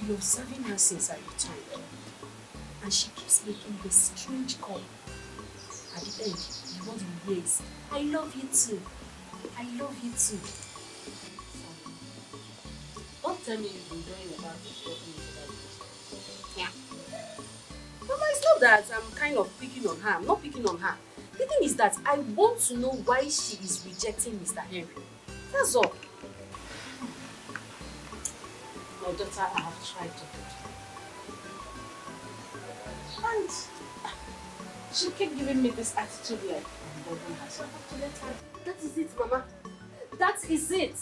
been observing her since I returned. And she keeps making this strange call. At the end, you want to raise. I love you too. I love you too. Don't tell me you've been doing about this talking about this. Yeah. Mama, it's not that I'm kind of picking on her. I'm not picking on her. The thing is that I want to know why she is rejecting Mr. Henry. That's all. My daughter, I have tried to do. And she kept giving me this attitude like I'm bothering her. So I have to let her. That is it, Mama. That is it.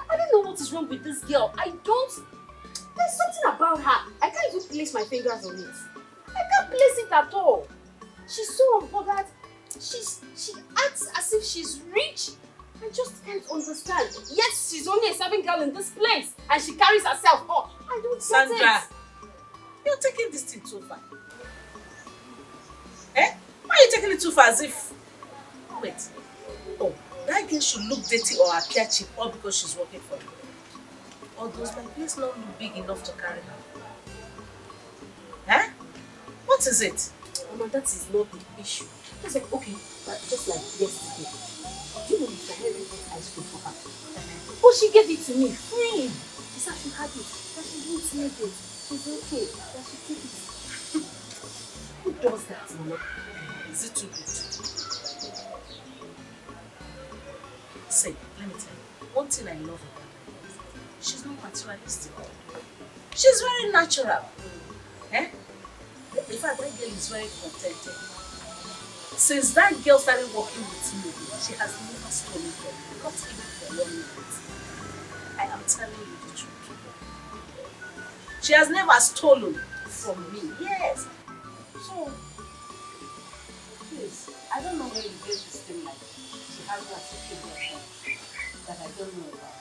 I don't know what is wrong with this girl. There's something about her. I can't even place my fingers on it. I can't place it at all. She's so unbothered. She acts as if she's rich. I just can't understand. Yes, she's only a serving girl in this place and she carries herself up. I don't get it. Sandra, you're taking this thing too far. Eh? Why are you taking it too far as if... Wait. Oh, that girl should look dirty or appear cheap all because she's working for you. Or does my place not look big enough to carry her? Eh? What is it? Mama, that is not the issue. Just like, okay, just like yesterday. Do you know Mr. Henry bought ice cream for her? But she gave it to me free. She said she had it, that she didn't need it. She's okay, that she took it. Who does that, Mama? Is it too good? Say, let me tell you, one thing I love about her is she's not materialistic. She's very natural. Eh? In fact, that girl is very contented. Since that girl started working with me, she has never stolen from me, not even for 1 minute. I am telling you the truth. She has never stolen from me. Yes. So, please, I don't know where you get this thing like she has that secret girlfriend that I don't know about.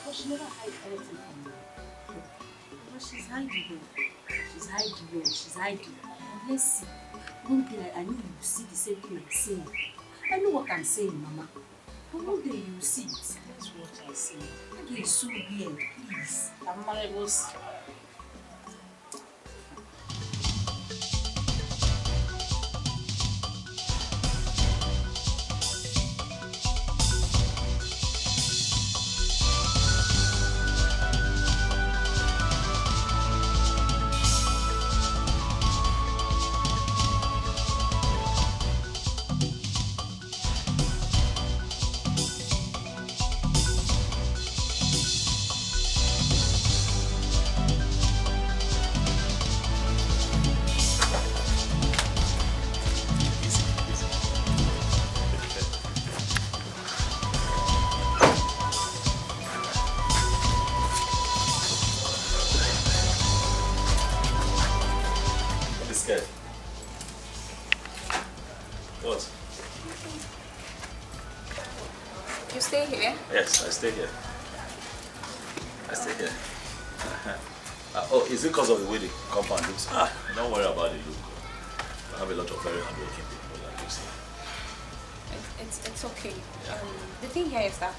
But she never hides anything from me. But she's hiding. She's hiding. She's hiding. And let's see. One day I know you will see the same thing I'm saying. I know what I'm saying, Mama. But one day you will see it. That's what I say. That girl is so weird, please. I'm married. What? You stay here? Yes, I stay here. I stay here. Oh, is it because of the way the compound looks? Don't worry about the look. I have a lot of very hardworking people that live here. It's okay. Yeah. The thing here is that,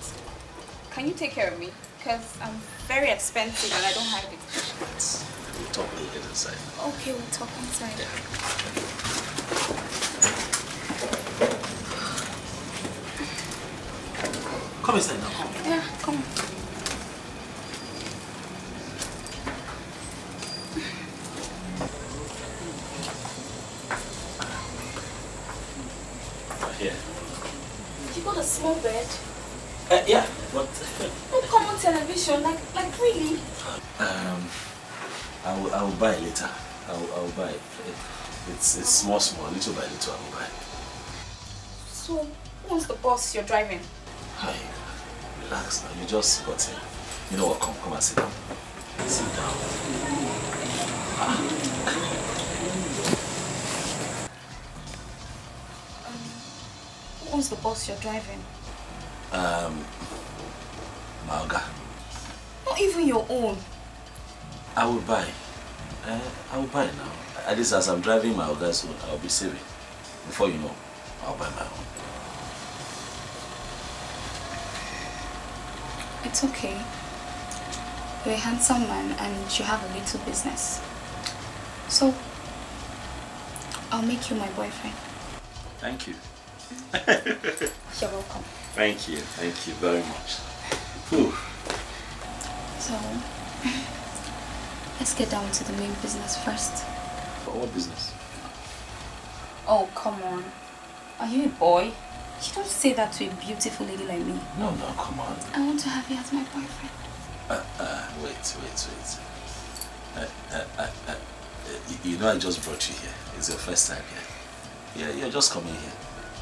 can you take care of me? Because I'm very expensive and I don't have it. We'll talk when we get inside. Okay, we'll talk inside. Yeah. Come inside now, come. Yeah, come. Here. You got a small bed? Yeah, but... No common television, like really? I will buy later. I will buy it. It's small, little by little I will buy. So, who's the boss you're driving? Hi, relax now. You just got in. You know what? Come and sit down. Sit down. Who's the boss you're driving? Malga. Not even your own. I will buy. I will buy now. At least as I'm driving Malga soon, I'll be saving. Before you know, I'll buy my own. It's okay. You're a handsome man and you have a little business. So, I'll make you my boyfriend. Thank you. You're welcome. Thank you very much. Whew. So, let's get down to the main business first. What business? Oh, come on. Are you a boy? You don't say that to a beautiful lady like me. No, come on. I want to have you as my boyfriend. Wait. You know I just brought you here. It's your first time here. Yeah, you're just coming here.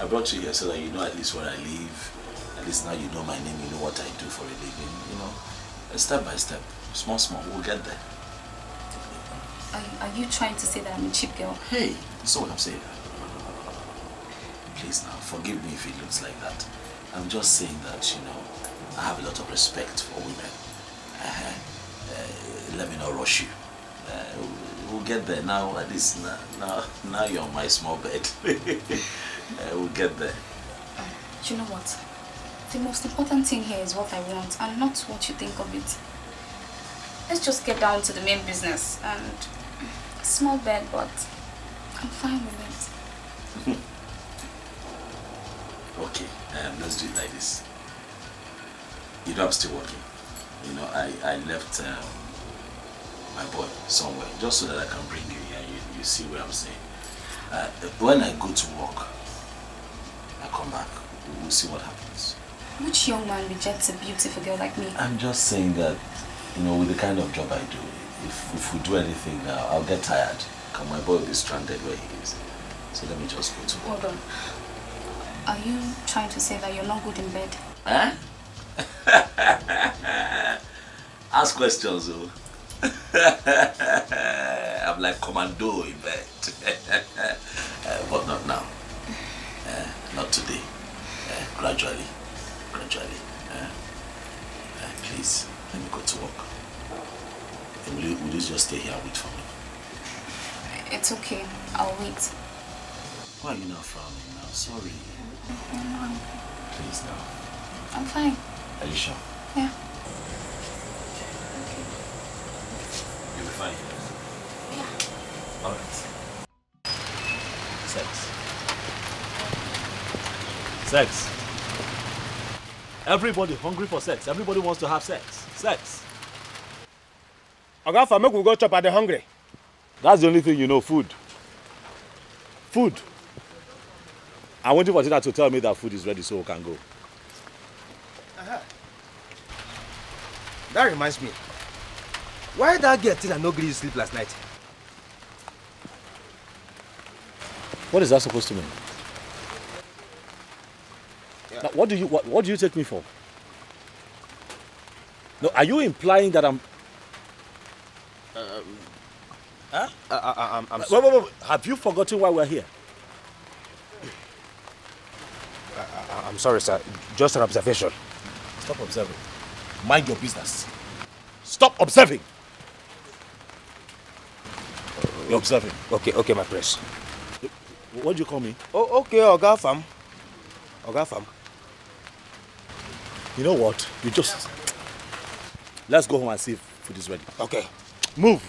I brought you here so that you know at least where I live. At least now you know my name, you know what I do for a living, you know. Step by step, small, we'll get there. Are you trying to say that I'm a cheap girl? Hey, that's what I'm saying. Please now, forgive me if it looks like that. I'm just saying that, you know, I have a lot of respect for women. Let me not rush you. We'll get there now. At least now you're on my small bed. We'll get there. You know what? The most important thing here is what I want and not what you think of it. Let's just get down to the main business. And small bed, but I'm fine with it. Okay, let's do it like this. You know I'm still working. You know, I left my boy somewhere just so that I can bring you here. You see what I'm saying. When I go to work, I come back. We'll see what happens. Which young man rejects a beautiful girl like me? I'm just saying that, you know, with the kind of job I do, if we do anything now, I'll get tired. And my boy will be stranded where he is. So let me just go to work. Hold on. Are you trying to say that you're not good in bed? Huh? Ask questions, oh. I'm like commando in bed. But not now. Not today. Gradually. Please, let me go to work. Will you just stay here and wait for me? It's okay. I'll wait. Why are you not frowning now? Sorry. No, Please now. I'm fine. Are you sure? Yeah. You'll be fine. Yeah. Alright. Sex. Everybody hungry for sex. Everybody wants to have sex. Sex. Oga, for make we go chop, I dey hungry. That's the only thing you know, food. Food. I'm waiting for Tina to tell me that food is ready so we can go. That reminds me. Why that girl Tina no gree you sleep last night? What is that supposed to mean? Yeah. Now, what do you take me for? No, are you implying that I'm... Huh? Wait. Have you forgotten why we're here? I'm sorry, sir. Just an observation. Stop observing. Mind your business. Stop observing. You're observing. Okay, my prince. What do you call me? Oh, okay, Oga Fam. You know what? Let's go home and see if food is ready. Okay. Move.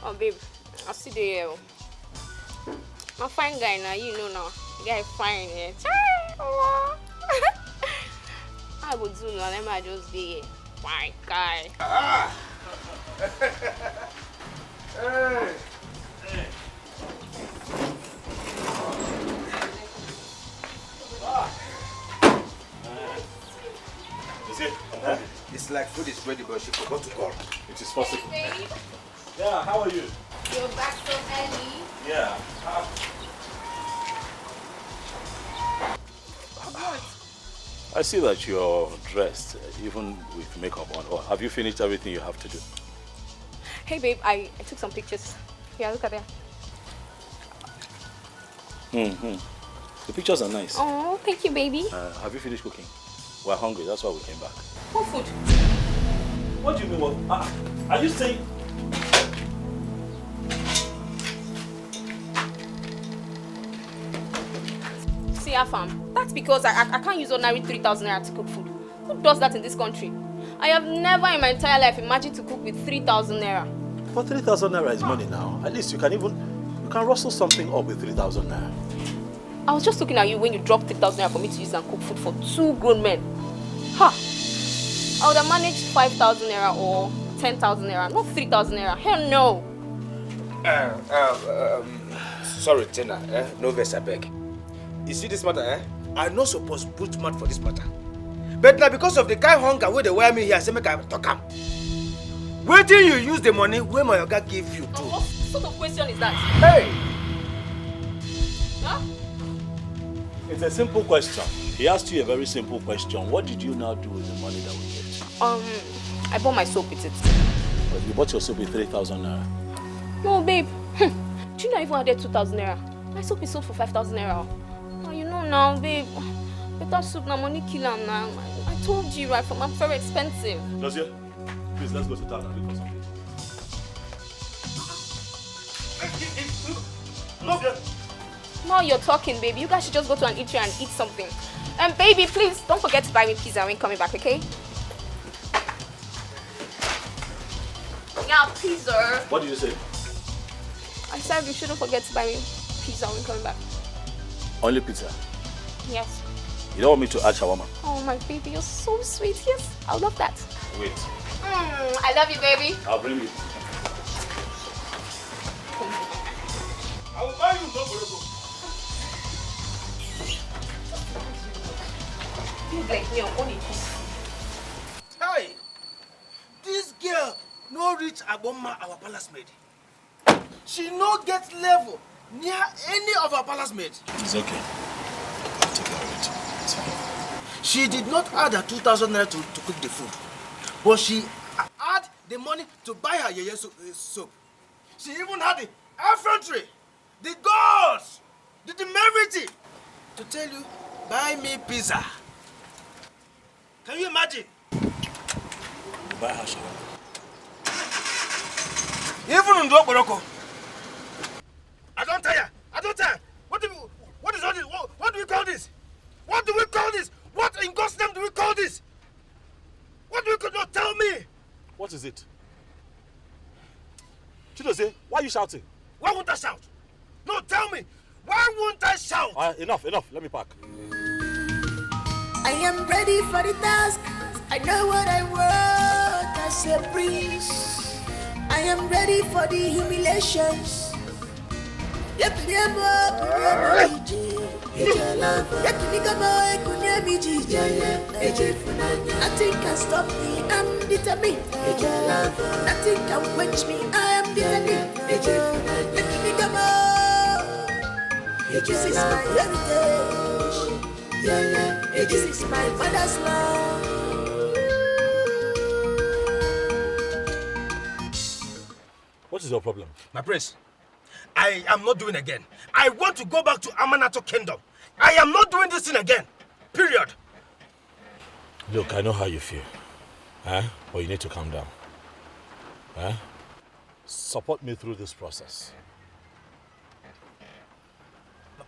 Oh babe, I see the my fine guy now, you know now. Guy fine, eh? I would do now, let me just be fine guy. Hey. It's like food is ready, but she forgot to call. It is possible. Hey, babe. Yeah, how are you? You're back so early. Yeah. I see that you're dressed, even with makeup on. Or have you finished everything you have to do? Hey, babe, I took some pictures. Yeah, look at them. The pictures are nice. Oh, thank you, baby. Have you finished cooking? We're hungry, that's why we came back. What food? What do you mean? What? Are you saying? See, Afam, that's because I can't use ordinary 3,000 naira to cook food. Who does that in this country? I have never in my entire life imagined to cook with 3,000 naira. But 3,000 naira is money now. At least you can rustle something up with 3,000 naira. I was just looking at you when you dropped 3,000 naira for me to use and cook food for 2 grown men. Ha! I would have managed 5,000 naira or 10,000 naira, not 3,000 naira. Hell no! Sorry, Tina. No verse, I beg. You see this matter, I not supposed to put mouth for this matter. But now because of the kind of hunger where they wear me here, I say make I talk am. Where do you use the money where my yoga gave you to? What sort of question is that? Hey! Huh? It's a simple question. He asked you a very simple question. What did you now do with the money that we gave you? I bought my soap with it. But you bought your soap with 3,000 naira. No, babe. Do you know I even added 2,000 naira? My soap is sold for 5,000 naira. Oh, you know now, babe. Better soup na money kill am now. I told you, right? I'm very expensive. Dosia, please let's go to town and look for something. Dosia! Now you're talking, baby. You guys should just go to an eatery and eat something. And baby, please don't forget to buy me pizza when coming back, okay? Yeah, pizza. What did you say? I said you shouldn't forget to buy me pizza when coming back. Only pizza. Yes. You don't want me to add shawarma? Oh my baby, you're so sweet. Yes, I love that. Wait. I love you, baby. I'll bring you. I will buy you no burger. You like me on only. Hey! This girl no reach Aboma, our palace maid. She no get level near any of our palace maids. It's okay. I'll take care of it. It's fine. She did not add her 2,000 naira to cook the food, but she had the money to buy her yeye soap. She even had the effrontery, the guts, the temerity to tell you, buy me pizza. Can you imagine? Buy her shawarma. Even in Dokoroko. I don't tire. What is all this? What do we call this? What do we call this? What in God's name do we call this? What do we call? No, tell me. What is it? Chidose, why are you shouting? Why won't I shout? No, tell me. Why won't I shout? Enough. Let me park. I am ready for the task. I know what I want as a breeze. I am ready for the humiliations. Nothing can stop me, I'm determined. Nothing can quench me, I am determined. This is my heritage. This is my mother's love. What is your problem? My prince, I am not doing again. I want to go back to Amanato Kingdom. I am not doing this thing again. Period. Look, I know how you feel. But you need to calm down. Support me through this process.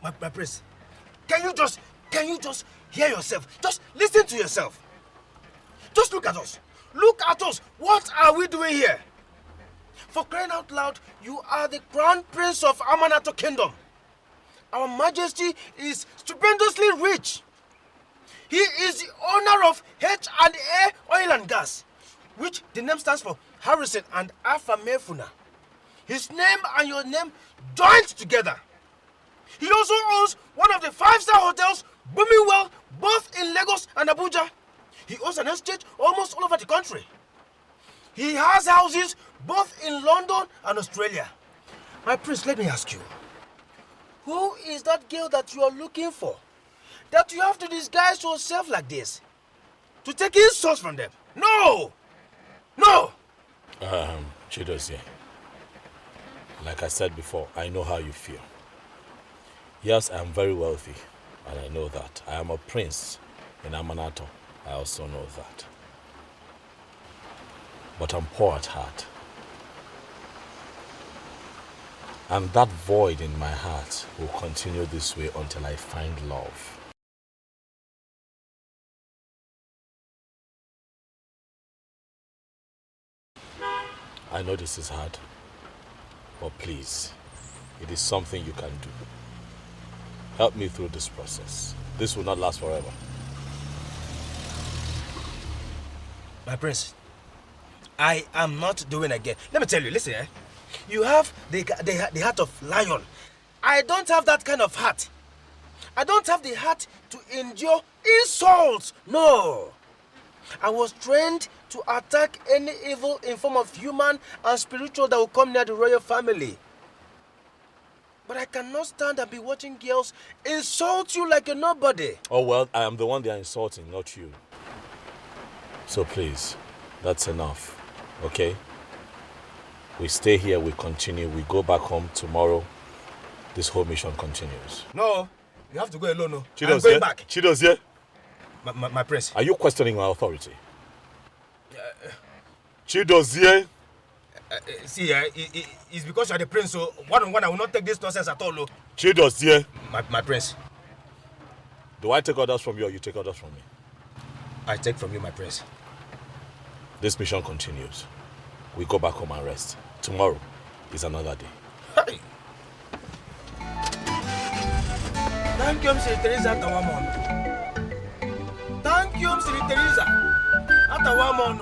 My prince, can you just hear yourself? Just listen to yourself. Just look at us. Look at us. What are we doing here? For crying out loud, you are the crown prince of Amanato Kingdom. Our majesty is stupendously rich. He is the owner of H&A Oil and Gas, which the name stands for Harrison and Afamefuna. His name and your name joined together. He also owns one of the 5-star hotels booming well both in Lagos and Abuja. He owns an estate almost all over the country. He has houses both in London and Australia. My prince, let me ask you. Who is that girl that you are looking for? That you have to disguise yourself like this? To take insults from them? No! No! Chidozie, like I said before, I know how you feel. Yes, I am very wealthy, and I know that. I am a prince in Amanato. I also know that. But I'm poor at heart. And that void in my heart will continue this way until I find love. I know this is hard, but please, it is something you can do. Help me through this process. This will not last forever. My prince, I am not doing again. Let me tell you, listen, you have the heart of lion. I don't have that kind of heart. I don't have the heart to endure insults. No. I was trained to attack any evil in form of human and spiritual that will come near the royal family. But I cannot stand and be watching girls insult you like a nobody. Oh well, I am the one they are insulting, not you. So please, that's enough, okay? We stay here, we continue, we go back home tomorrow. This whole mission continues. No, you have to go alone. No. Chidozie, I'm going back. Chidozie. My prince. Are you questioning my authority? Chidozie. See, it's because you're the prince, so one-on-one I will not take this nonsense at all. Chidozie. My prince. Do I take orders from you or you take orders from me? I take from you, my prince. This mission continues. We go back home and rest. Tomorrow is another day. Hey. Thank you, Mr. Teresa Atawamon. Thank you, Mr. Teresa Atawamon.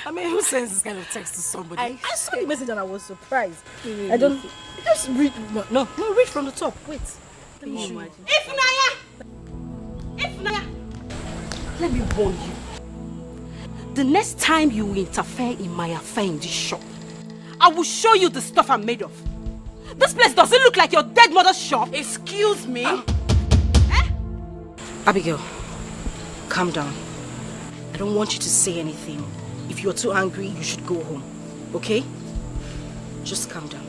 I mean, who sends this kind of text to somebody? I saw the message and I was surprised. I don't... Just read... No, read from the top. Wait. Let me show you. Ifnaya! Let me warn you. The next time you interfere in my affair in this shop, I will show you the stuff I'm made of. This place doesn't look like your dead mother's shop. Excuse me? Abigail, calm down. I don't want you to say anything. If you're too angry, you should go home. Okay? Just calm down.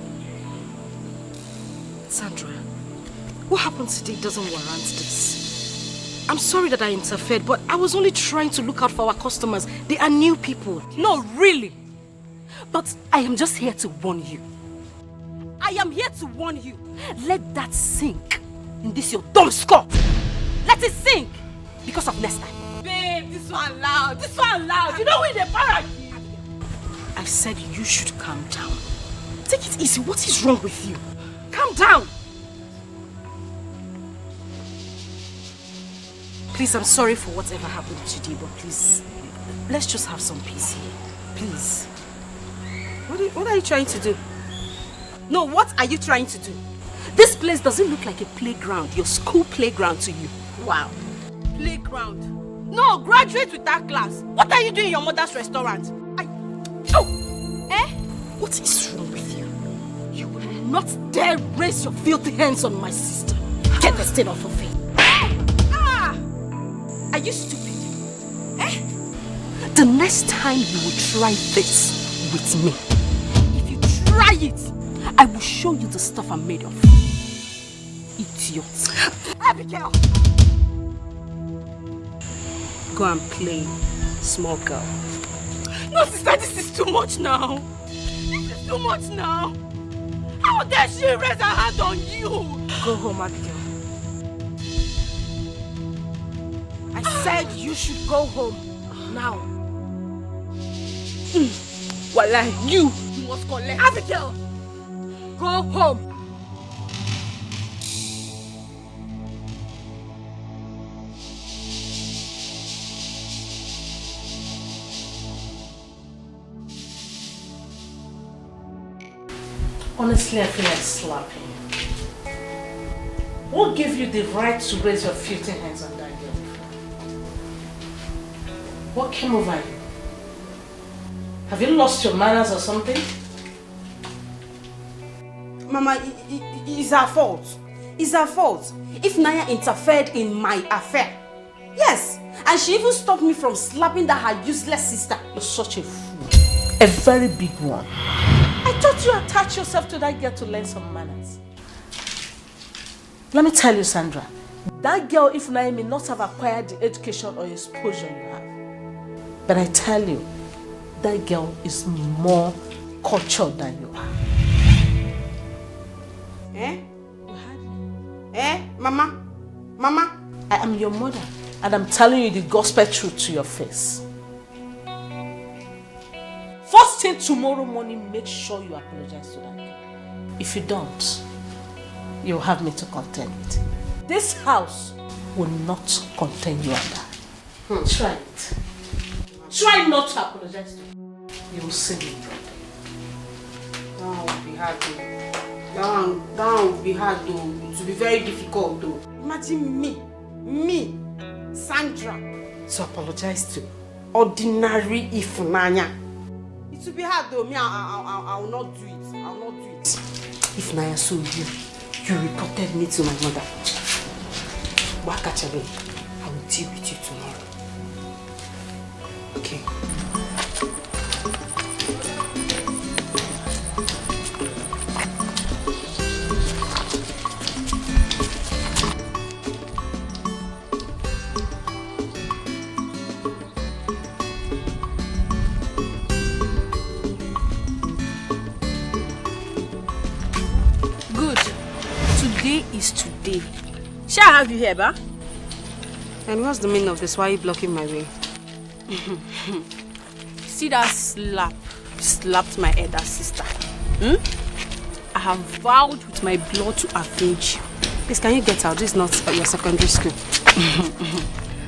Sandra, what happened today doesn't warrant this. I'm sorry that I interfered, but I was only trying to look out for our customers. They are new people. No, really. But I am just here to warn you. I am here to warn you. Let that sink in this your dumb skull. Let it sink because of next time. Babe, this one loud. This one loud. You know we the parrot. I said you should calm down. Take it easy. What is wrong with you? Calm down. Please, I'm sorry for whatever happened today, but please, let's just have some peace here. Please. What are you trying to do? No, what are you trying to do? This place doesn't look like a playground, your school playground to you. Wow. Playground. No, graduate with that class. What are you doing in your mother's restaurant? What is wrong with you? You will not dare raise your filthy hands on my sister. Get the stain off her face. Are you stupid? The next time you will try this with me, if you try it, I will show you the stuff I'm made of. Idiot. Abigail! Go and play, small girl. No, sister, this is too much now. This is too much now. How dare she raise her hand on you? Go home, Abigail. I said you should go home now. Wallahi, you must collect. Abigail, go home. Honestly, I feel like slapping you. What gave you the right to raise your filthy hands on that girl? What came over you? Have you lost your manners or something? Mama, it's her fault. It's her fault. If Naya interfered in my affair. Yes, and she even stopped me from slapping that her useless sister. You're such a fool. A very big one. I thought you attached yourself to that girl to learn some manners. Let me tell you, Sandra, that girl, if Naya, may not have acquired the education or exposure you have. But I tell you, that girl is more cultured than you are. Mama? Mama? I am your mother, and I'm telling you the gospel truth to your face. First thing tomorrow morning, make sure you apologize to that girl. If you don't, you'll have me to contend with. This house will not contain you and I. Try it. Try not to apologize to me. You will see me. That will be hard though. That will be hard though. It will be very difficult though. Imagine me, Sandra, to apologize to ordinary Ifnanya. It will be hard though. Me, I will not do it. I will not do it. If Naya saw you reported me to my mother. Wakachabe, I will deal with you tomorrow. Okay. Is today. Shall I have you here, ba? And what's the meaning of this? Why are you blocking my way? See that slap? You slapped my elder sister. I have vowed with my blood to avenge you. Please, can you get out? This is not your secondary school.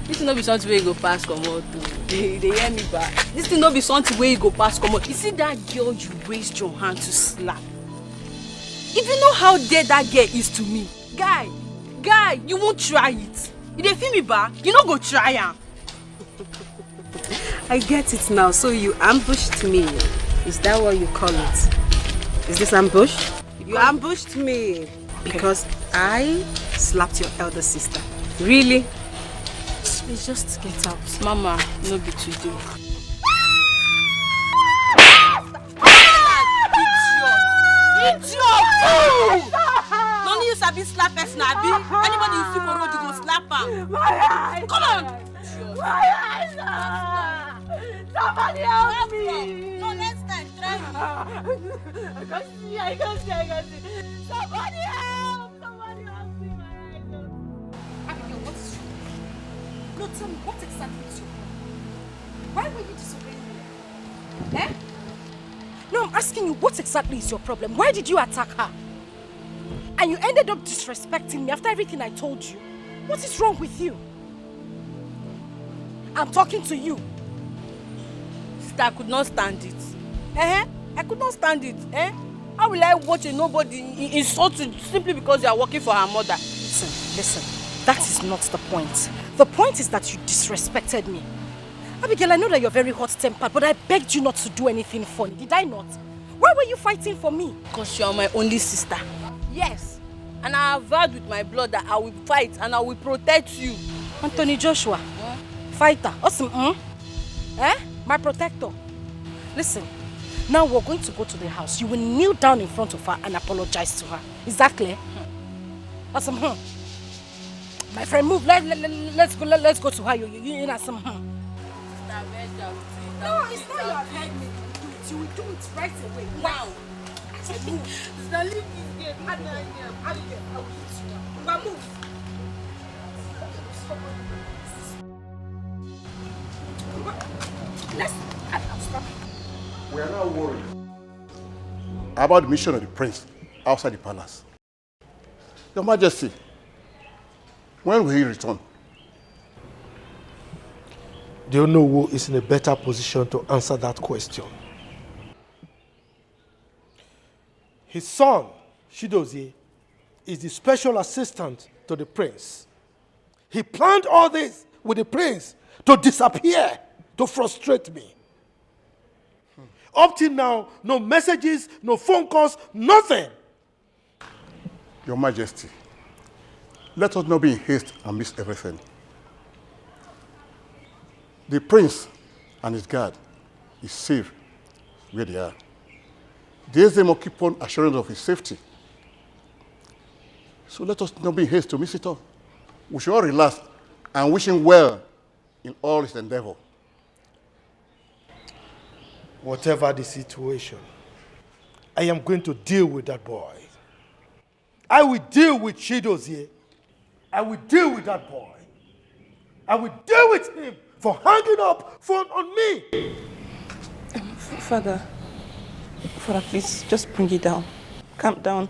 This will not be something where you go past commode. They hear me back. This will not be something where you go past commode. You see that girl you raised your hand to slap? If you know how dear that girl is to me, guy, you won't try it. You dey feel me back? You no go try am. I get it now. So you ambushed me. Is that what you call it? Is this ambush? You ambushed me because I slapped your elder sister. Really? Please just get out. Mama, no be today. Idiot! Don't you sabi slap person, abi? Anybody you see for road, you go slap am. Come on! Somebody help me! No, next time, try me. I can see. Somebody help! Somebody help me, my eyes. Abigail, what is wrong? No, tell me, what exactly is your problem? Why were you disobeying me? Eh? No, I'm asking you, what exactly is your problem? Why did you attack her? And you ended up disrespecting me after everything I told you. What is wrong with you? I'm talking to you. Sister, I could not stand it. I could not stand it. How will I watch a nobody insult you simply because you are working for her mother? Listen. That is not the point. The point is that you disrespected me. Abigail, I know that you're very hot-tempered, but I begged you not to do anything funny. Did I not? Why were you fighting for me? Because you are my only sister. Yes. And I have vowed with my blood that I will fight and I will protect you. Anthony Joshua. Fighter. Awesome. My protector. Listen. Now we're going to go to the house. You will kneel down in front of her and apologize to her. Is that clear? Awesome. My friend, move. Let's go to her. You know some. No, it's not your head. You will do it right away. Now. Now leave this game. Abigail, I will hit you now. But move. Let's stop. We are now worried about the mission of the prince outside the palace. Your Majesty, when will he return? Do you know who is in a better position to answer that question? His son, Chidozie, is the special assistant to the prince. He planned all this with the prince to disappear, to frustrate me. Up till now, no messages, no phone calls, nothing. Your Majesty, let us not be in haste and miss everything. The prince and his guard is safe where they are. They must keep on assurance of his safety. So let us not be in haste to miss it all. We should all relax and wish him well in all his endeavor. Whatever the situation, I am going to deal with that boy. I will deal with Chidozie. I will deal with that boy. I will deal with him for hanging up phone on me. Father, please just bring it down. Calm down.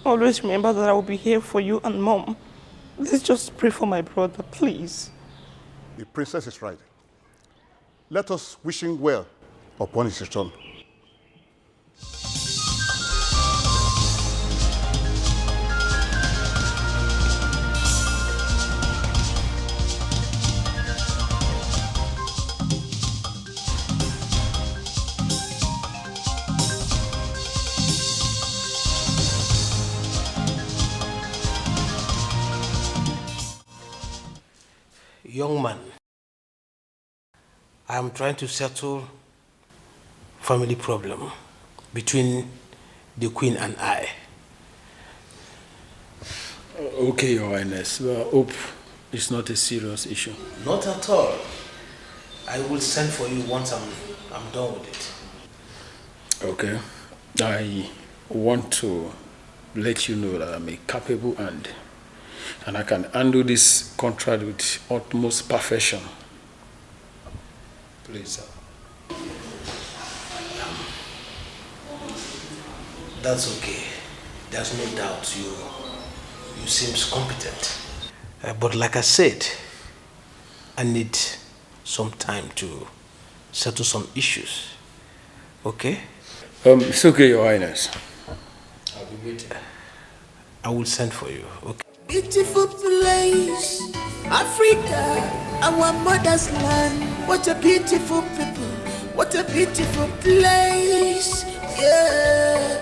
Always remember that I will be here for you and Mom. Let's just pray for my brother, please. The princess is right. Let us wish him well upon his return. Young man, I am trying to settle family problem between the queen and I. Okay, Your Highness. Well, I hope it's not a serious issue. Not at all. I will send for you once I'm done with it. Okay. I want to let you know that I'm a capable hand. And I can handle this contract with utmost perfection. Please, sir. That's okay. There's no doubt you seem competent. But like I said, I need some time to settle some issues. Okay? It's okay, Your Highness. I'll be waiting. I will send for you. Okay? Beautiful place, Africa, our mother's land. What a beautiful people, what a beautiful place, yeah.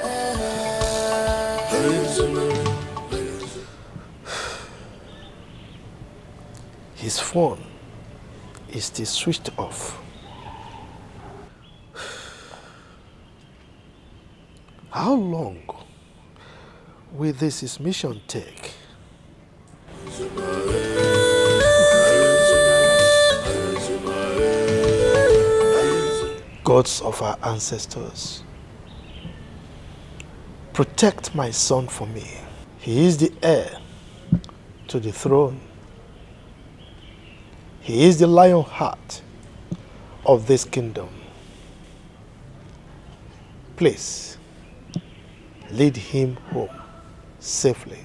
His phone is still switched off. How long will this mission take? Gods of our ancestors, protect my son for me. He is the heir to the throne. He is the lion heart of this kingdom. Please, lead him home safely.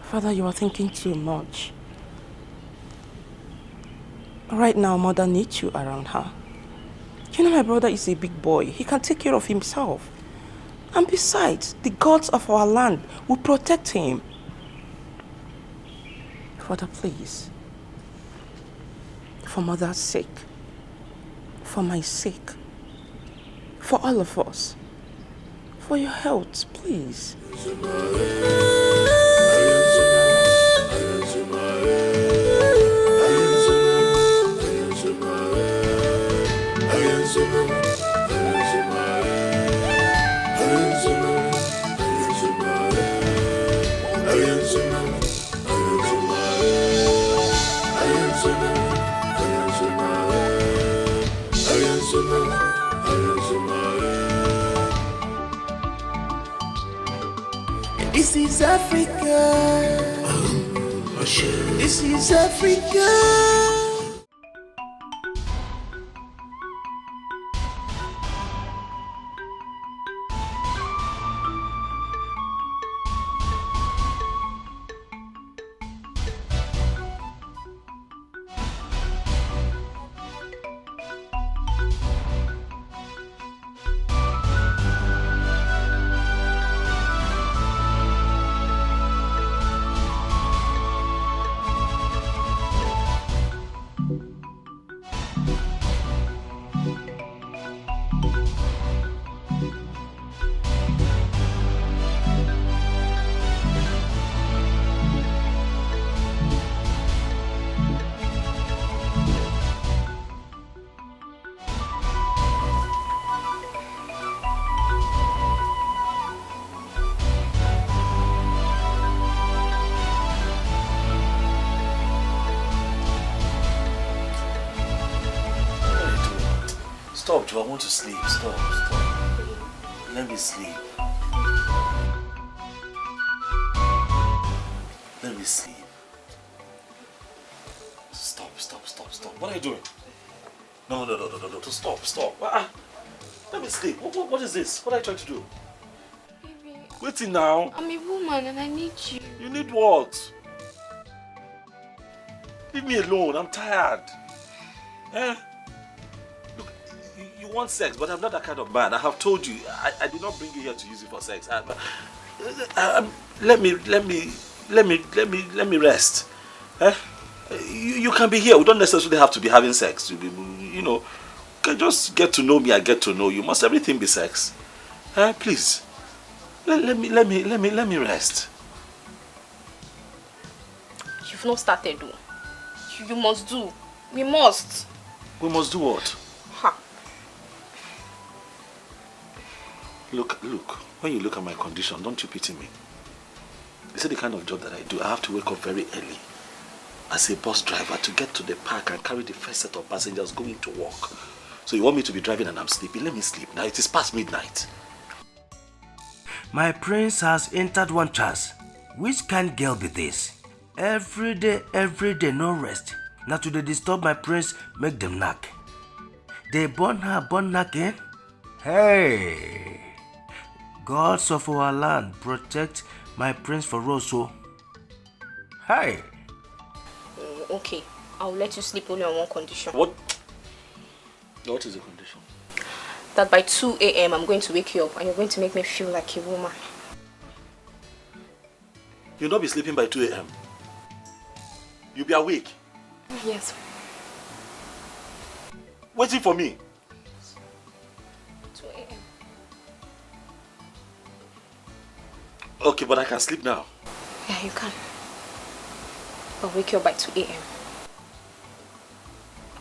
Father, you are thinking too much. Right now, Mother needs you around her. You know my brother is a big boy. He can take care of himself. And besides, the gods of our land will protect him. Father, please. For Mother's sake. For my sake. For all of us. For your health, please. This is Africa. This is Africa. Stop, Joe. I want to sleep. Stop. Let me sleep. Let me sleep. Stop. What are you doing? No. Stop. Let me sleep. What is this? What are you trying to do? Baby, Waiting now. I'm a woman and I need you. You need what? Leave me alone. I'm tired. Look, you want sex, but I'm not that kind of man. I have told you. I did not bring you here to use it for sex. Let me rest. You can be here. We don't necessarily have to be having sex. You know, can just get to know me. I get to know you. Must everything be sex? Please. Let me rest. You've not started though. You must do. We must. We must do what? Ha. Look. When you look at my condition, don't you pity me? You see the kind of job that I do. I have to wake up very early as a bus driver to get to the park and carry the first set of passengers going to work. So you want me to be driving and I'm sleeping? Let me sleep now. It is past midnight. My prince has entered one chance. Which kind girl be this? Every day, no rest. Now to they disturb my prince, make them knock. They born knocking. Hey! Gods of our land, protect my prince for Rosso. Hey! Okay, I'll let you sleep only on one condition. What is the condition? That by 2 a.m. I'm going to wake you up and you're going to make me feel like a woman. You'll not be sleeping by 2 a.m. You'll be awake. Yes. Waiting for me. 2 a.m. Okay, but I can sleep now. Yeah, you can. I'll wake you up by 2 a.m.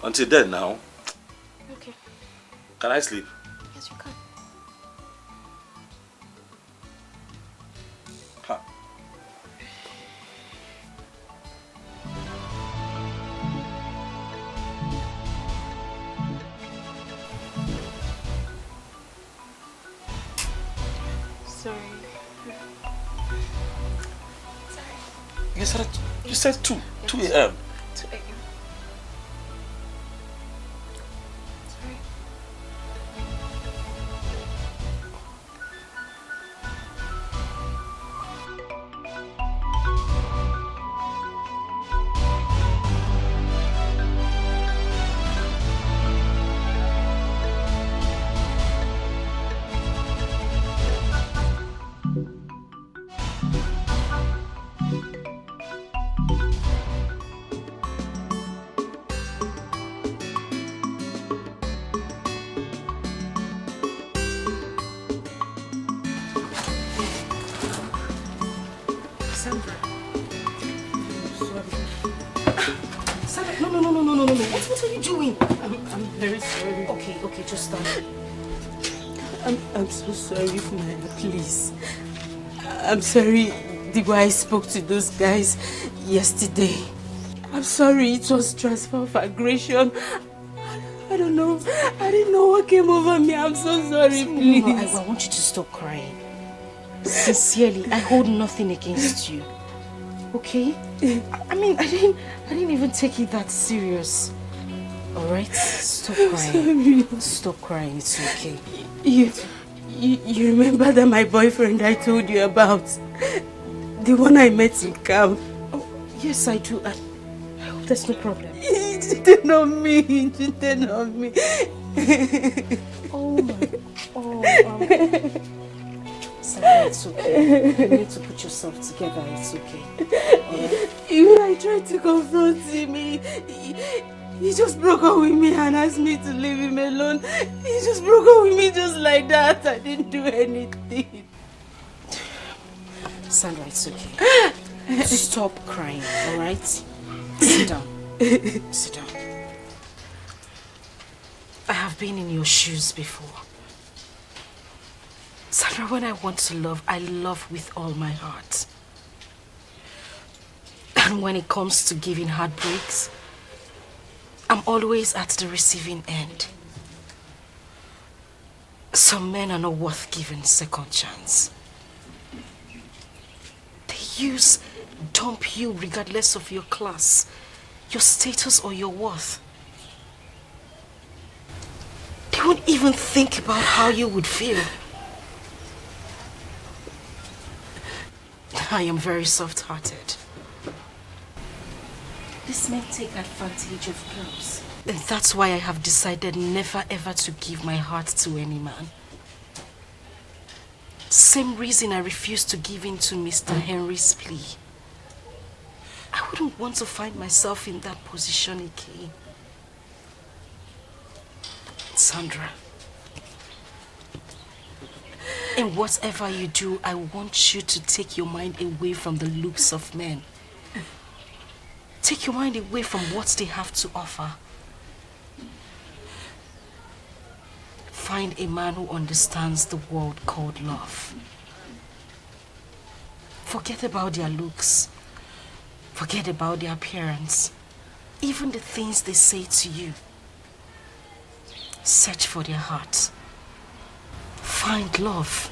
Until then now. Okay. Can I sleep? Yes, you can. Ha. Sorry. You said 2 a.m. 2 a.m. Sorry. Sandra. Sandra, no. What are you doing? I'm very sorry. Okay, just stop. I'm so sorry, Funaya, please. I'm sorry the way I spoke to those guys yesterday. I'm sorry, it was transfer of aggression. I don't know. I didn't know what came over me. I'm so sorry, please. No, I want you to stop crying. Sincerely, I hold nothing against you. Okay? I mean, I didn't even take it that serious. Alright? Stop crying. Sorry. Stop crying, it's okay. You remember that my boyfriend I told you about? The one I met in camp? Oh, yes, I do. I hope there's no problem. He cheated on me. He cheated on me. Oh my... Oh, Sandra, it's okay. You need to put yourself together. It's okay. Alright? Even I tried to confront him. He just broke up with me and asked me to leave him alone. He just broke up with me just like that. I didn't do anything. Sandra, it's okay. Stop crying, alright? Sit down. Sit down. I have been in your shoes before. Sandra, when I want to love, I love with all my heart. And when it comes to giving heartbreaks, I'm always at the receiving end. Some men are not worth giving second chance. They dump you regardless of your class, your status or your worth. They won't even think about how you would feel. I am very soft-hearted. These men take advantage of girls. And that's why I have decided never ever to give my heart to any man. Same reason I refused to give in to Mr. Henry's plea. I wouldn't want to find myself in that position again. Sandra, in whatever you do, I want you to take your mind away from the looks of men. Take your mind away from what they have to offer. Find a man who understands the world called love. Forget about their looks. Forget about their appearance. Even the things they say to you. Search for their heart. Find love.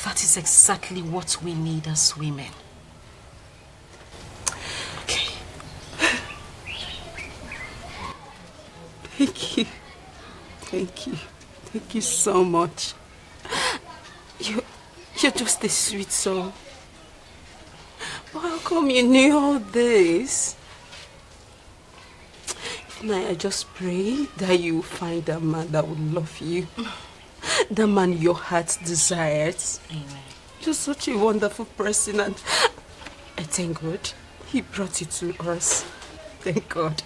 That is exactly what we need as women. Okay. Thank you. Thank you. Thank you so much. You're just a sweet soul. But how come you knew all this? Now I just pray that you find a man that would love you. The man your heart desires. Amen. You're such a wonderful person, and I thank God He brought you to us. Thank God.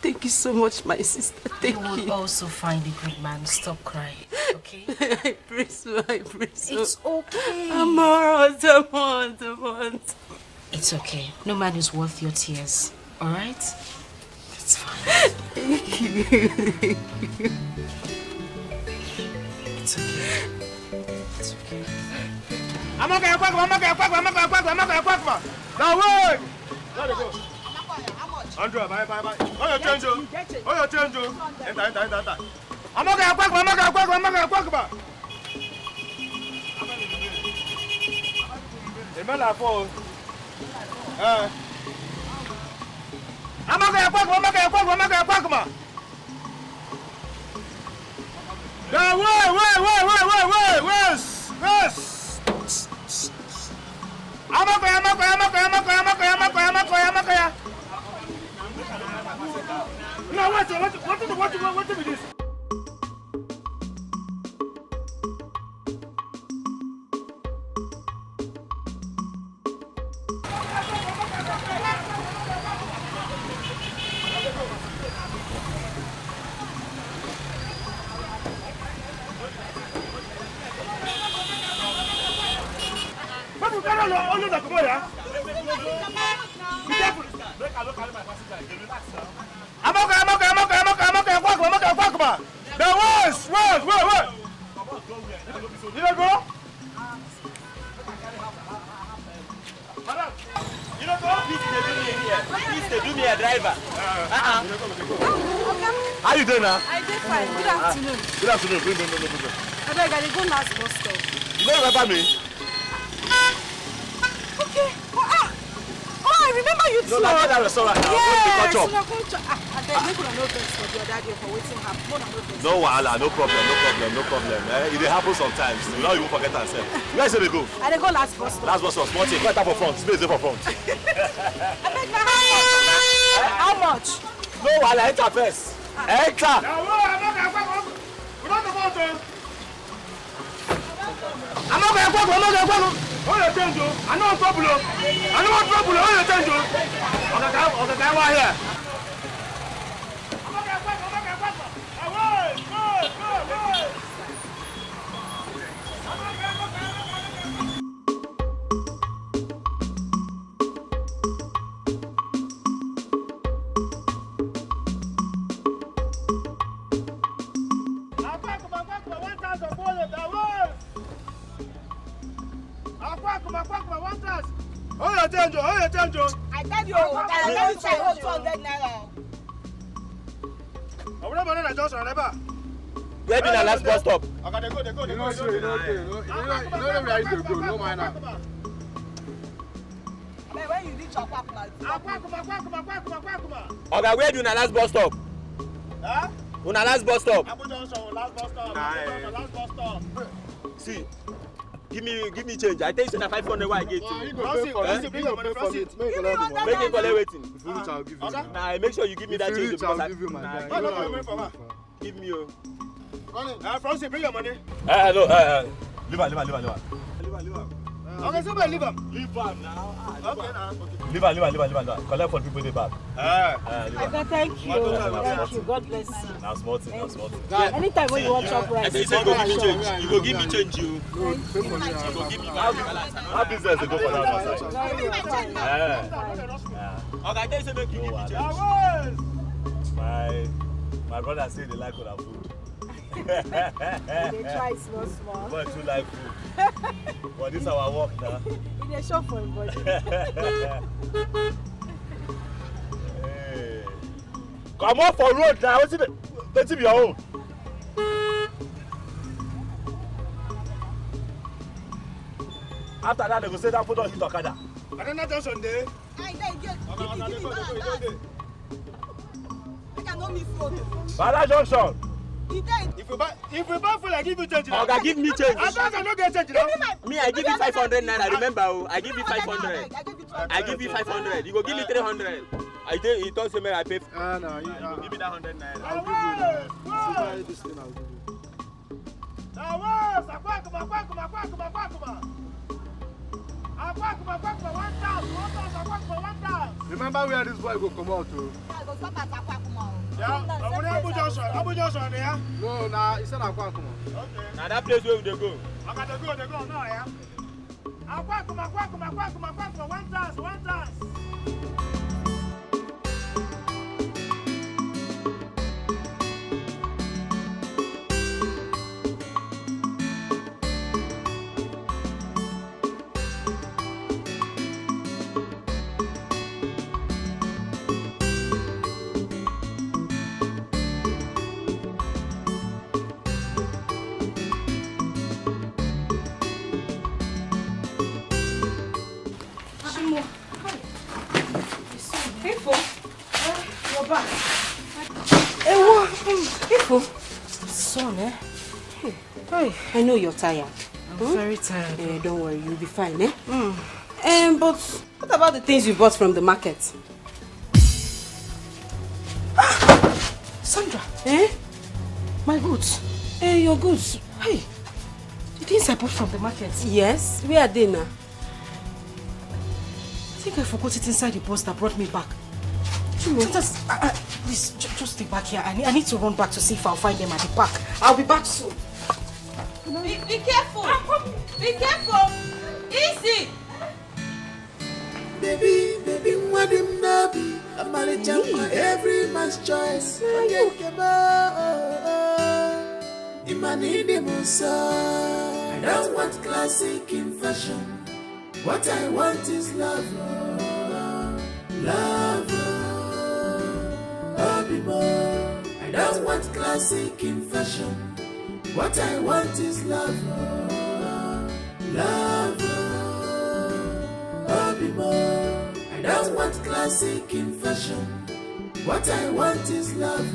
Thank you so much, my sister. Thank you. You will also find a good man. Stop crying, okay? I pray so, I pray so. It's okay. I'm alright. It's okay. No man is worth your tears. Alright? It's fine. Thank you. It's okay. It's okay. I'm not gonna quack. Now wait! Let it go. 100, bye. Oh, your change, Enter. I'm not gonna quack. Remember that phone? I'm not gonna quack, man. Now wait. No, what is this? here, driver. How you doing now? I did fine. Good afternoon. Good afternoon. Bring. I beg, I go last bus stop. You don't remember me? Okay. Oh, I remember you too. No, that's that restaurant now. Yes. Go I beg, make una no vex for the other day for waiting happen. no wahala, no problem. It happens sometimes. You know you won't forget yourself. Where say they go? I dey go last bus stop. Last bus stop. Small thing. Go enter for front. Space dey for front. I beg, how much? No wahala, enter first. Enter. I'm not going to go. Oh, you change you. I know trouble. Oh, you change you. Okay, why here? I tell you, I don't say 200 naira. Where be the last bus stop? Okay, they go. You know where you go. No mind now. When you reach Akwakuma. Okay, where do you last bus stop? Huh? Una last bus stop. Last bus stop. See, give me change. I tell you that 500 why I get you. You go pay for it. Make him collect waiting. If you reach, I'll give you. Nah, make sure you give me that change. I'll give you my guy. Give me your. Francis, bring your money. No, leave her. Okay, somebody leave him. Leave her now. Okay, now. Leave her. Collect for people in the back. Thank you. God bless you. Now small thing. Anytime when you want chop rice. I say you go give me change. You go give me change, you. Pay for me. You go give me my. How business they go for that outside? Okay, I tell you say make you give me change. My brother say they like our food. They try small. But you like food. But this is our work now. In a shop for everybody. Hey. Come on for road now. What's it your own? After that, they go say that food don't hit Okada. I don't know just on day. Bala Junction. If you buy food, I give you change. Okay, give me change. I don't get change now. Me, I give you 500 naira. Remember, I give you 500. I give you 500. You go give me 300. He told me I pay. No, you give me that 100 naira. I'll give you now. This thing I'll give you. Remember where this boy go come out to? Abu Junction, yeah? No, nah, he said Akwakuma. Okay. Now that place where they go. I got to go now, yeah? Akwakuma, one task. Son, Hey, I know you're tired. I'm very tired. Don't worry, you'll be fine, but what about the things you bought from the market? Sandra. My goods. Your goods. Hey, the things I bought from the market. Yes, where are they now? I think I forgot it inside the bus that brought me back. Please, just stay back here. I need to run back to see if I'll find them at the park. I'll be back soon. Be careful! Be careful! Easy! Baby, what him nabi? I'm a jump for every man's choice. I don't want classic in fashion. What I want is love. Love. be more. I don't want classic in fashion. What I want is love. Love. Oh, be more. I don't want classic in fashion. What I want is love.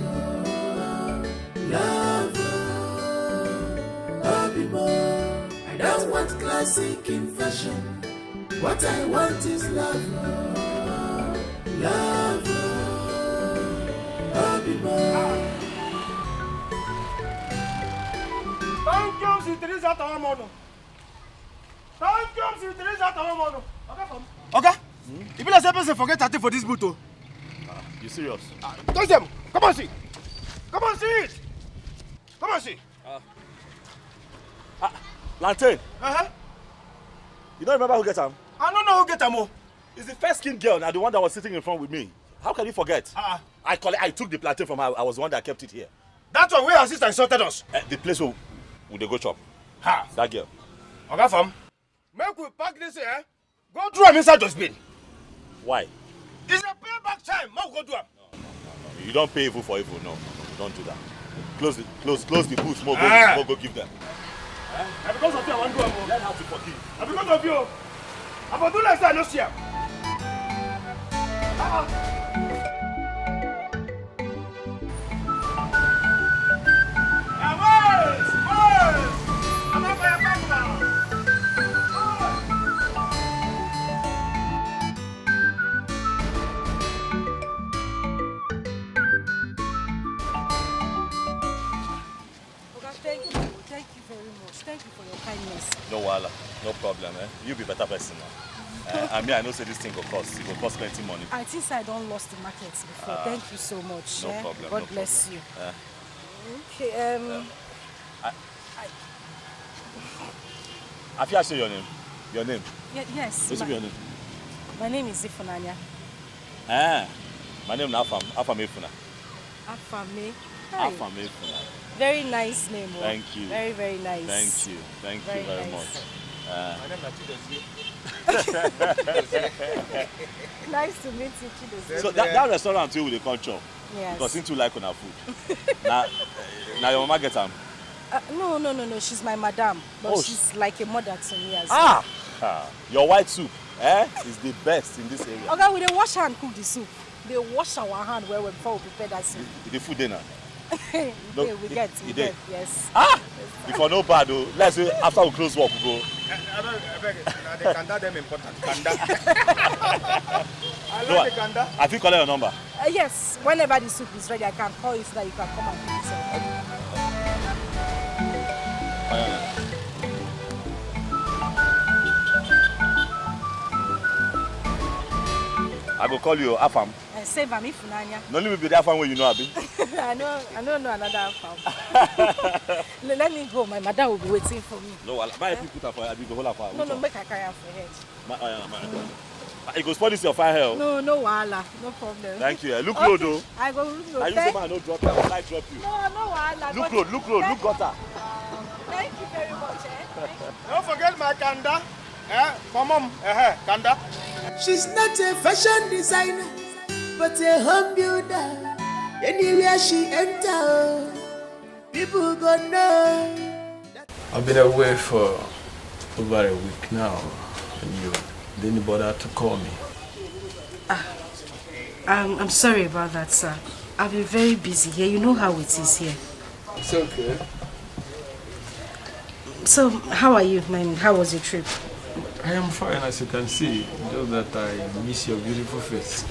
Love. Oh, be more. I don't want classic in fashion. What I want is love. Love. Oh, be more. Thank you, si Teresa Tawamono. Thank you, si Teresa Tawamono. Okay? If you say person forget 30 for this boot, oh. You serious? Touch them. Come on, see. Come on, see it. Come on, see. Plantain. Uh-huh. You don't remember who get him? I don't know who get them. It's the fair skinned girl now, the one that was sitting in front with me. How can you forget? I took the plantain from her. I was the one that kept it here. That's one where our sister insulted us. The place where they go chop. Ha! That girl. Okay, fam. Make we pack this here. Go through them inside dustbin. Why? It's a payback time. Make we go do them. No. You don't pay evil for evil. No. Don't do that. Close the booth. Go give them. And because of you, I want to do them. Learn how to forgive. And because of you, I will do next time. No see them. Thank you very much. Thank you for your kindness. No wahala. No problem. You be better person now. I know say this thing will cost. It will cost plenty money. I think I don't lost the market before. Thank you so much. No problem. God bless you. Okay. I feel I say your name. Your name? Yes. What's your name? My name is Ifunanya. My name is Afam. Afam Efuna. Afame. Afam Efuna. Very nice name. Thank you. Very, very nice. Thank you. Thank you very much. My name is Chidozie. Nice to meet you, Chidozie. So that restaurant too with the culture. Yes. Because him too like on her food. now your mama get him. No. She's my madam. But she's like a mother to me as well. Your white soup, is the best in this area. Okay, we dey wash hand cook the soup. They wash our hand well before we prepare that soup. The food dinner. We get, yes. Before no bad though. Let's say after we close work we go. I beg it. The kanda them important. Kanda. I like the kanda. I think collect your number. Yes. Whenever the soup is ready, I can call you so that you can come and pick it up. I go call you Afam. Save am Ifunanya. No only be the Afam where you know Abi. I don't know another Afam. Let me go. My madam will be waiting for me. No, my people put her for Abi go hold her for. No, make her carry her for head. You go spoil this your fire hell. No wahala. No problem. Thank you. Look low though. I go look low. I use the man no drop you. I will drop you. No wahala. Look gutter. Thank you very much. Don't forget my kanda. Mom, kanda. She's not a fashion designer, but a home builder. Anywhere she enters, people gonna know. I've been away for over a week now, and you didn't bother to call me. I'm sorry about that, sir. I've been very busy here. You know how it is here. It's okay. So, how are you, man? How was your trip? I am fine, as you can see. Just that I miss your beautiful face.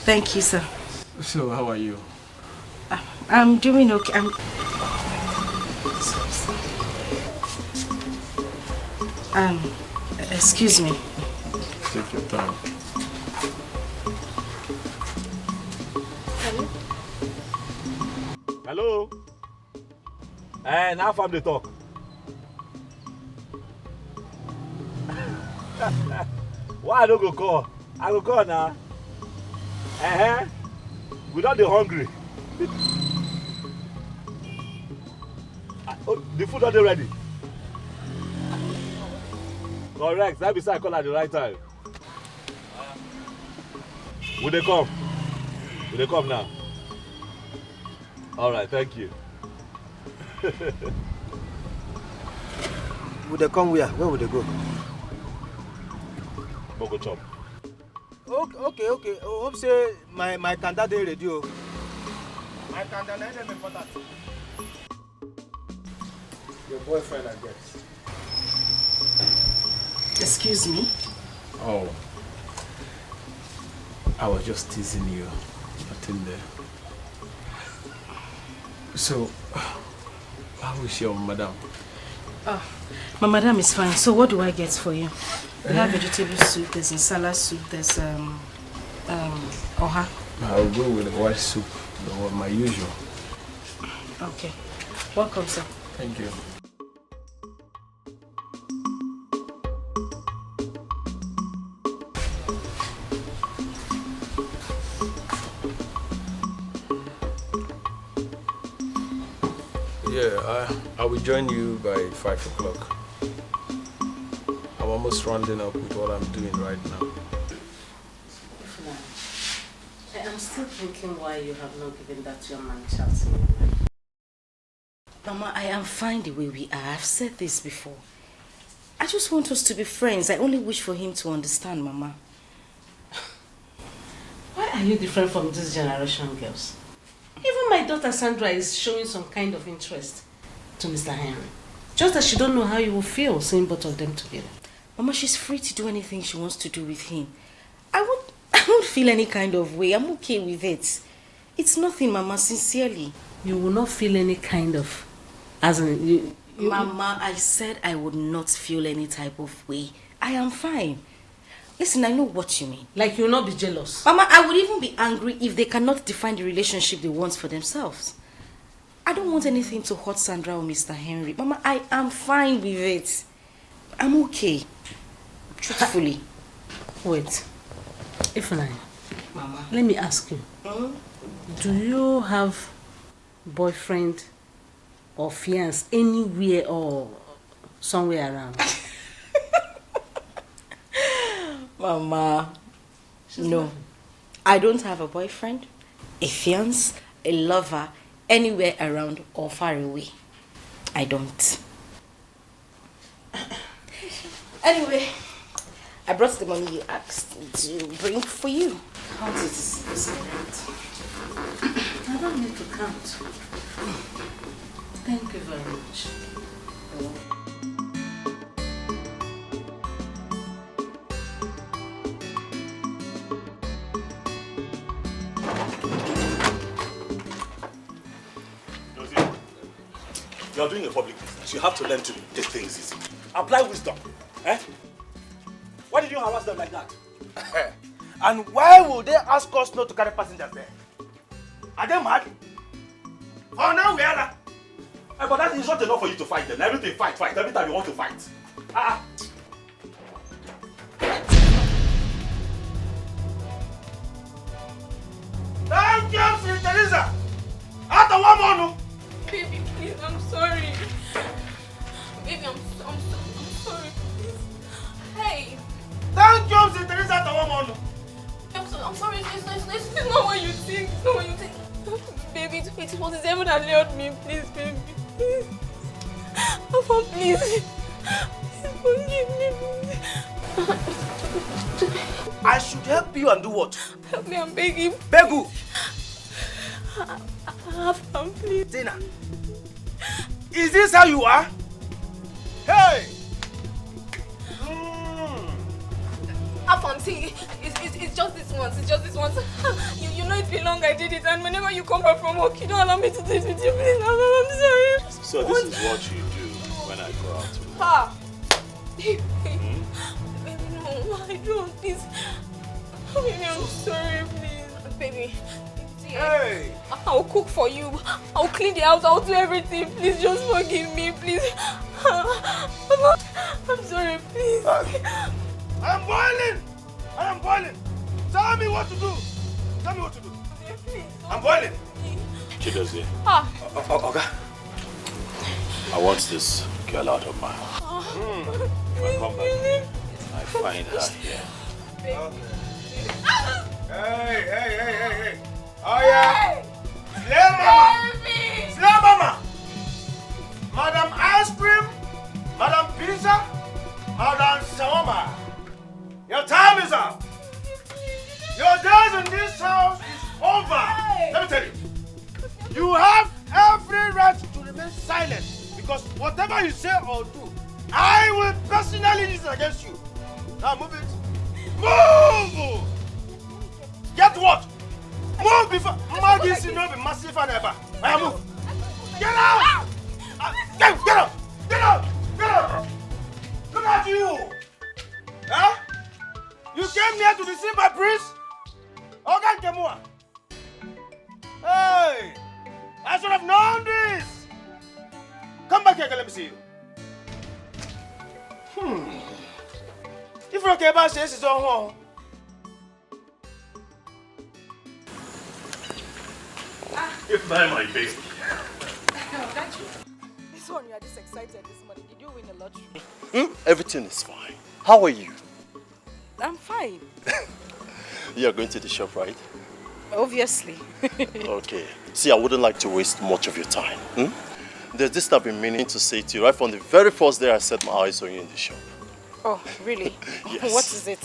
Thank you, sir. So, how are you? I'm doing okay. Excuse me. Take your time. Hello? Now Afam dey talk. Why I don't go call? I go call now. We don't dey hungry. The food not ready. Correct. That be say I call at the right time. Will they come? Will they come now? All right, thank you. Would they come where? Where would they go? Boko chop. Okay. Hope say my candidate dey ready. My candidate is important. Your boyfriend, I guess. Excuse me? Oh. I was just teasing you. Nothing there. So, how is your madam? Oh, my madam is fine. So what do I get for you? We have vegetable soup, there's salad soup, there's oha. I'll go with the white soup, my usual. Okay. Welcome, sir. Thank you. Yeah, I will join you by 5 o'clock. I'm almost rounding up with what I'm doing right now. I am still thinking why you have not given that young man a chance. Mama, I am fine the way we are. I've said this before. I just want us to be friends. I only wish for him to understand, Mama. Why are you different from this generation, girls? Even my daughter Sandra is showing some kind of interest to Mr. Henry. Just that she don't know how you will feel seeing both of them together. Mama, she's free to do anything she wants to do with him. I won't feel any kind of way. I'm okay with it. It's nothing, Mama, sincerely. You will not feel any kind of... As in... Mama, I said I would not feel any type of way. I am fine. Listen, I know what you mean. Like you will not be jealous? Mama, I would even be angry if they cannot define the relationship they want for themselves. I don't want anything to hurt Sandra or Mr. Henry. Mama, I am fine with it. I'm okay. Truthfully. Wait. Ifeanyi. Mama. Let me ask you. Do you have boyfriend or fiance anywhere or somewhere around? Mama, no. I don't have a boyfriend, a fiance, a lover, anywhere around or far away. I don't. Anyway, I brought the money you asked me to bring for you. Count it. I don't need to count. Thank you very much. You are doing a public business. You have to learn to take things easy. Apply wisdom. Eh? Why did you harass them like that? And why would they ask us not to carry passengers there? Are they mad? Oh, now we are. But that is not enough for you to fight them. Everything fight. Every time you want to fight. Thank you, Sister Teresa. After one more. Baby, please, I'm sorry. Baby, I'm sorry, please. Hey. Thank you, Sister Teresa. After one more. I'm sorry, it's not what you think. It's not what you think. Baby, it was heaven that lured me. Please, baby. Please. Papa, please. Please forgive me. I should help you and do what? Help me, I'm begging. Beg who? Afam, please. Tina, is this how you are? Hey! Afam, see, it's just this once. It's just this once. You know it's been long I did it, and whenever you come back from work, you don't allow me to do it with you, please. I'm sorry. So this is what you do when I go out to work. Pa! Baby, no, I don't. Please. Baby, I'm sorry, please. Baby. Hey! I'll cook for you. I'll clean the house. I'll do everything. Please just forgive me, please. I'm sorry, please. I'm boiling! I am boiling! Tell me what to do! Tell me what to do! I'm boiling! Chidozie. Okay. I want this girl out of my house. If I come back, I find her here. Hey! remain silent. Because whatever you say or do, I will personally use it against you. Now move it. Move! Get what? Move before Maggie see no be massive and ever. I move. Get out! Get out! Get out! Get out! Look at you! Huh? You came here to deceive my prince? Okay, Kemua. Hey! I should have known this! Come back here, let me see you. If Rokeba says it's on home. If not my baby. This one, you are just excited this morning. Did you win the lottery? Everything is fine. How are you? I'm fine. You are going to the shop, right? Obviously. Okay. See, I wouldn't like to waste much of your time. There's this I've been meaning to say to you right from the very first day I set my eyes on you in the shop. Oh, really? Yes. What is it?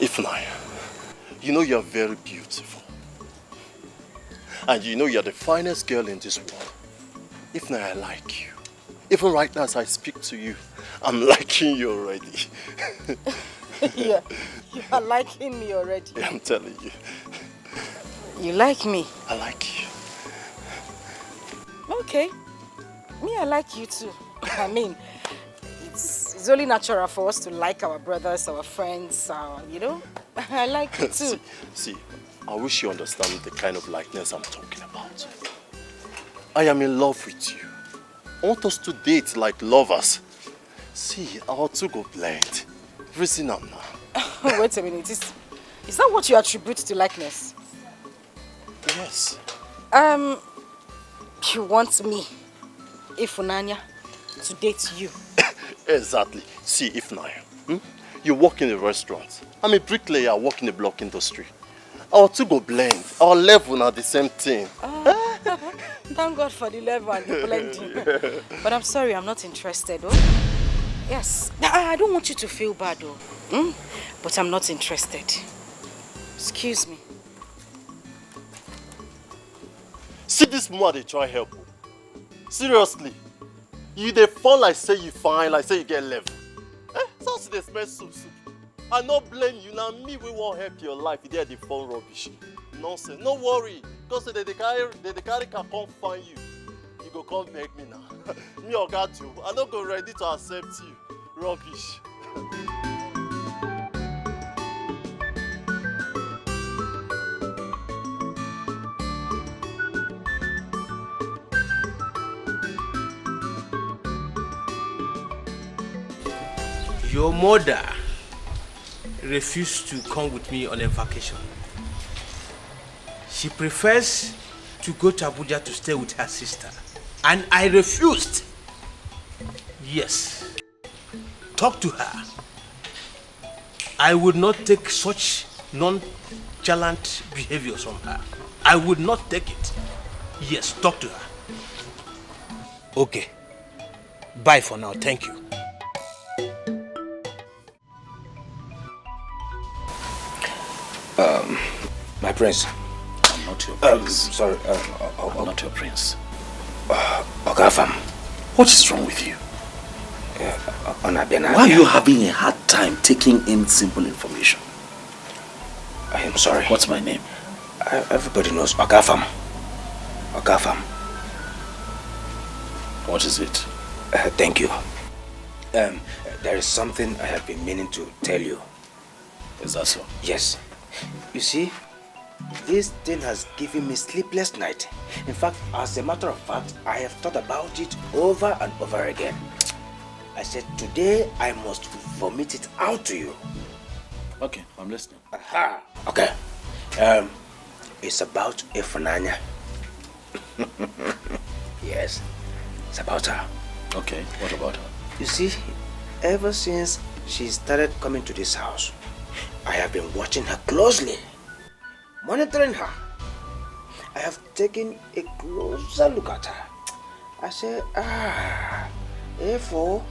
Ifnaya, you know you're very beautiful. And you know you're the finest girl in this world. Ifnaya, I like you. Even right now as I speak to you, I'm liking you already. Yeah, you are liking me already. Yeah, I'm telling you. You like me? I like you. Okay. Me, I like you too. I mean, it's only natural for us to like our brothers, our friends, you know? I like you too. See, I wish you understand the kind of likeness I'm talking about. I am in love with you. I want us to date like lovers. See, our two go blend. Reason I'm now. Wait a minute. Is that what you attribute to likeness? Yes. You want me, Ifunanya, to date you? Exactly. See, Ifnaya, you work in a restaurant. I'm a bricklayer, I work in the block industry. Our two go blend. Our level are the same thing. Thank God for the level and the blending. But I'm sorry, I'm not interested, oh? Yes. I don't want you to feel bad, though. But I'm not interested. Excuse me. See this woman, they try help. Seriously. You they fall like say you fine, like say you get level. So they smell soup. I not blame you. Now me we won't help your life. You did the phone rubbish. Nonsense. No worry. Because they carry can come find you. You go come beg me now. Me or got you. I not go ready to accept you. Rubbish. Your mother refused to come with me on a vacation. She prefers to go to Abuja to stay with her sister. And I refused. Yes. Talk to her. I would not take such nonchalant behaviors from her. I would not take it. Yes, talk to her. Okay. Bye for now. Thank you. My prince. I'm not your prince. Sorry. I'm not your prince. Ogafam. What is wrong with you? Why are you having a hard time taking in simple information? I am sorry. What's my name? Everybody knows Ogafam. Ogafam. What is it? Thank you. There is something I have been meaning to tell you. Is that so? Yes. You see, this thing has given me sleepless night. In fact, as a matter of fact, I have thought about it over and over again. I said, today I must vomit it out to you. Okay, I'm listening. Aha. Okay. It's about Ifunanya. Yes, it's about her. Okay, what about her? You see, ever since she started coming to this house, I have been watching her closely, monitoring her. I have taken a closer look at her. I say, therefore,